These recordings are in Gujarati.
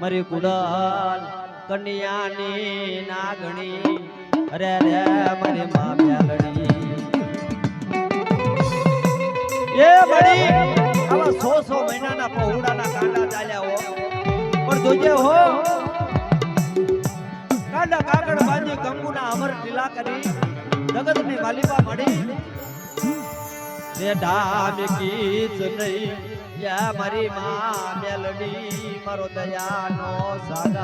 મારી કુડલ કન્યાની નાગણી અરે રે મારી માં મ્યાલડી એ બડી આવા 100 મહિનાના પહોળાના કાંડા ચાલ્યા હો પણ જોજે હો કાંડા કાકડ બાજી કંકુના અમર ઢીલા કરી જગતની માલિકા મળી રે ડામ કીચ નહીં યા મારી માં મેલડી મારો દયાનો સાગર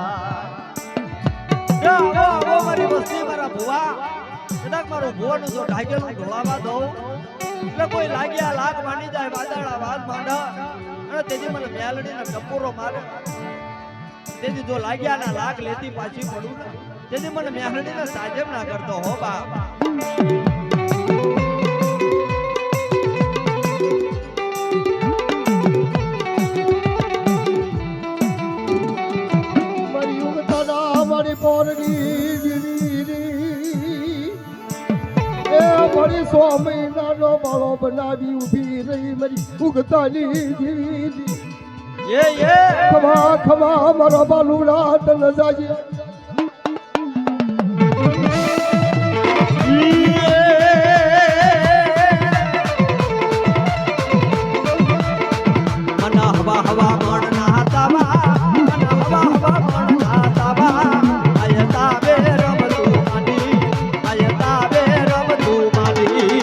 ઓ મારી વસ્તી મારા ભુવા કદાચ મારો ભુવાનું જો ઢાકેલું ઢોળાવા દઉં એટલે કોઈ લાગ્યા લાગ માંડી જાય વાદળા વાદ માંડા અને તેથી મને મેલડીને ટપોરો મારે તેથી જો લાગ્યા ના લાગ લેતી પાછી પડું તેથી મને મેલડીને સાજેમ ના કરતો હો બા સ્વામી નાનો માળો બનાવી ઉભી રહી મારી ઉગતાની જીવી ખમા ખમા મારો બાલુડા તન જાજે મના હવા હવા મણના તાવા મના હવા હવા મણના તાવા આયતા બે રમતું માની આયતા બે રમતું માની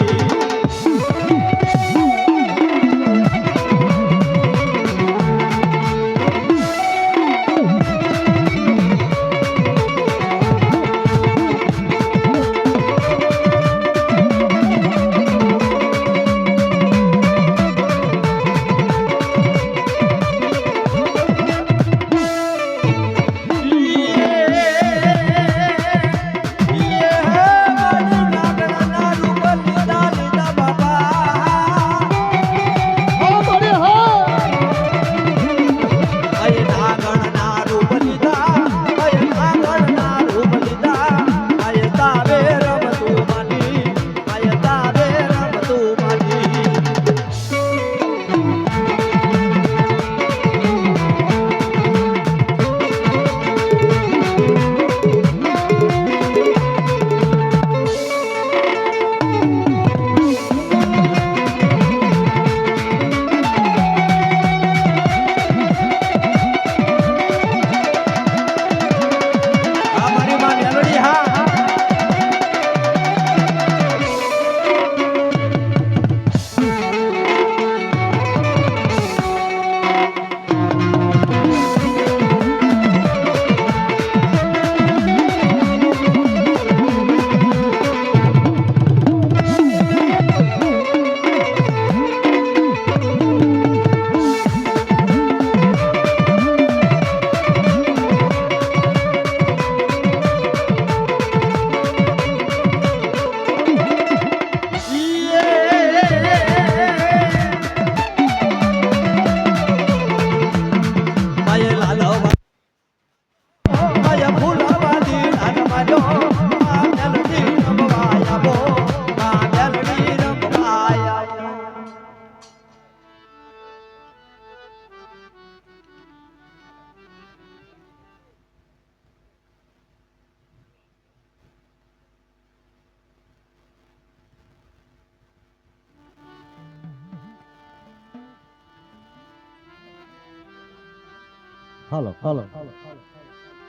હાલો હાલો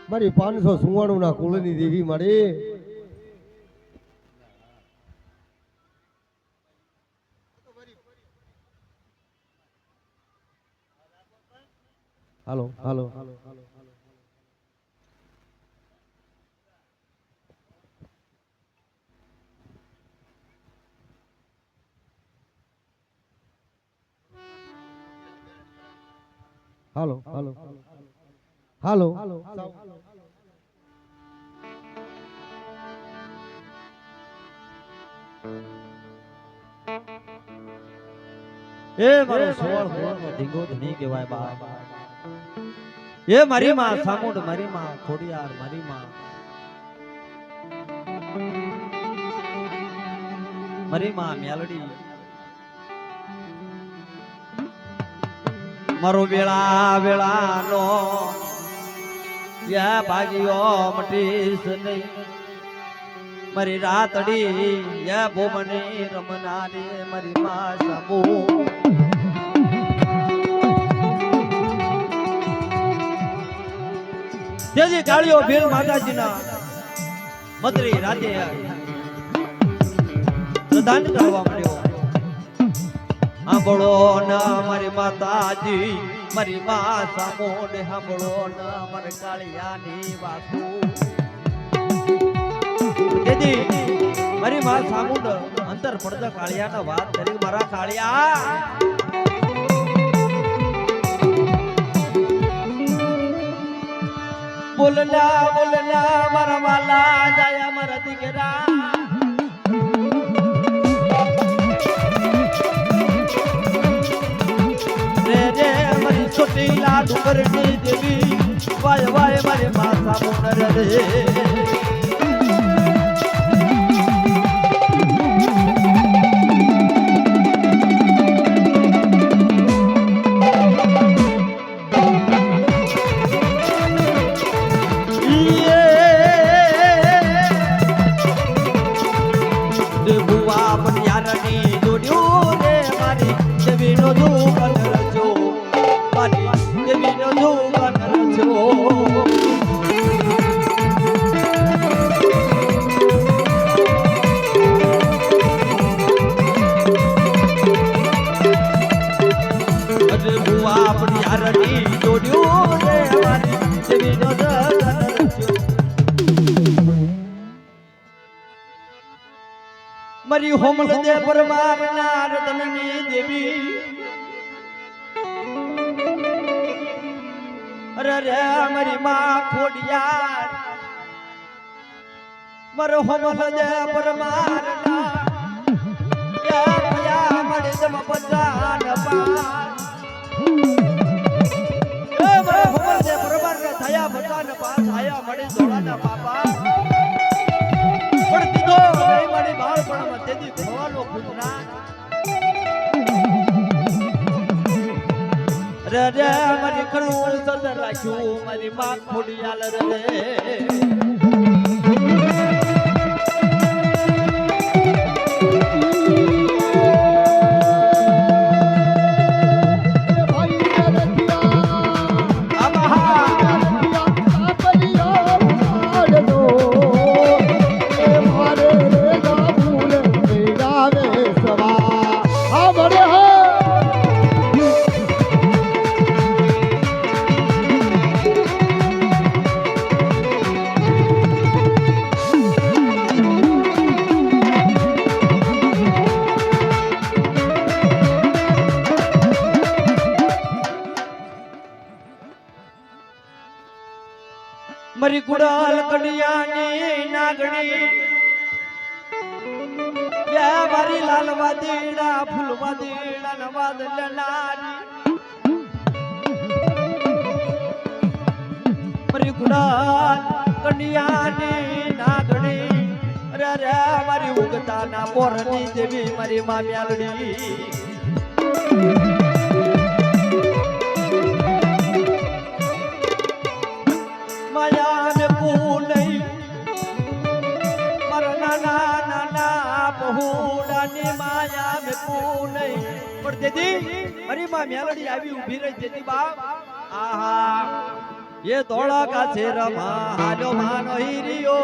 મારી 594 ના કુળની દેવી મારી હાલો હાલો હાલો હાલો હાલો એ મારો 16 હોવાનો ઢીંગો ધણી કહેવાય બા એ મારી માં સામુંડ મારી માં ખોડિયાર મારી માં મારી માં મેલડી મારો વેળા વેળાનો યા ભાગ્યો મટીશ નહીં મારી રાતડી યા ભોમની રમનારી મારી માં સામુ તેજી કાળીઓ ભીલ માતાજીના મતરી રાતે પ્રદાન કરવા મળ્યો સાંભળો ના મારી માતાજી મારી માં સામોડે સાંભળો ના મારી કાળિયાની વાતો તેથી મારી માં સામુંડ અંતર પડતા કાળિયાના વાત કરી મારા કાળિયા બોલના બોલના મારા વાલા જાયા મારા દીકરા छोटी लाडू करनी देवी वाय वाय मारे माथा मोनर रे बुआ बनियारनी जोड़ियो रे मारी देवी नो जो करजो देवी नो जो करजो अरे बुआ अपनी यारनी जोड़ियो रे हमारी देवी नो जो करजो मरी होमल दे परमार नारदननी देवी अरे रे मरी मां खोडियार मरो होमल दे परमार ना या भया मरे जम पजान पार ए मरो होमल दे परमार रे थया पजान पार आया मरे जोड़ाना पापा પણ દીધો નહીં મારી બાળપણમાં તેથી ખોવાનો ગુજરાત રે રે મારી કરું સદર રાખ્યું મારી માં ખોડિયાલ રે मरी गुड़ाल कड़ियानी नागणी या मारी लाल वादीड़ा फूल वादीड़ा नवाद लनारी मरी गुड़ाल कड़ियानी नागणी रे रे मारी उगता ना पोरनी देवी मारी माम्यालड़ी माया में पूनई मरना ना ना ना बहुड़ानी माया में पूनई पर दीदी अरे मां मेलडी आवी ऊभी रही दीदी बाप आहा ये तोड़ा का से रमा हालो मानो हीरियो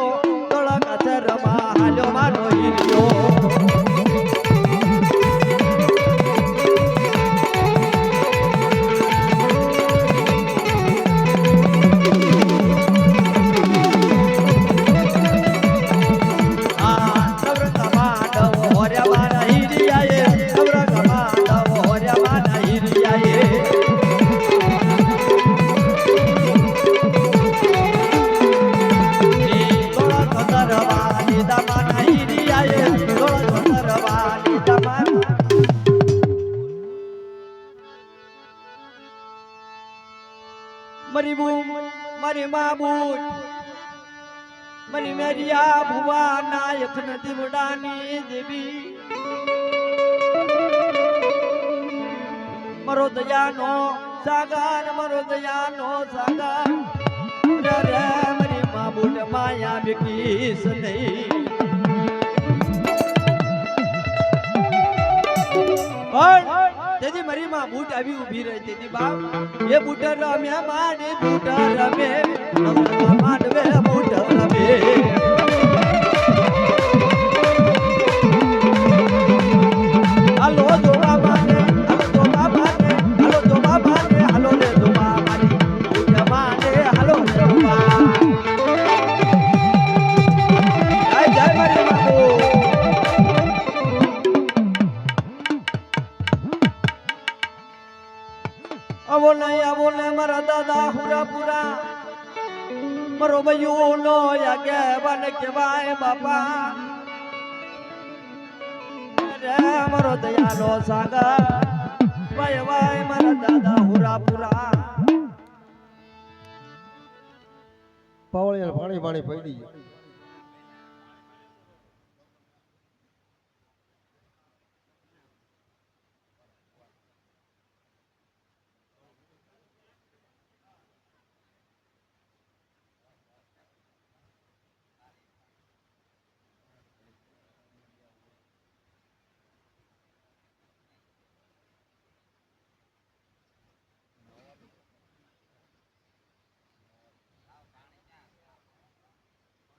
तोड़ा का से रमा हालो मानो हीरियो मरी बूम मरी माबूत मरी मेरिया भुवा नायक नदी बुडानी देवी मरो दयानो सागर रे માયા વિકીશ નહીં પણ તેથી મારી માં બૂટ આવી ઊભી રહી તેથી બાપ એ બૂટ રમ્યા માને બૂટ રમે માંડવે બૂટ રમે હાલો જોવા માને હાલો જોવા માને હાલો જોવા માને હાલો રે જોવા માની બૂટ માને હાલો જોવા જય મારી બાપુ આવો ને મારા દાદા હુરાપુરા મારો બયું નો યાગે બન કેવાય બાપા રે મારો દયાલો સાગર વાય વાય મારા દાદા હુરાપુરા પાવળિયા પાણી પાણી પડી ગયું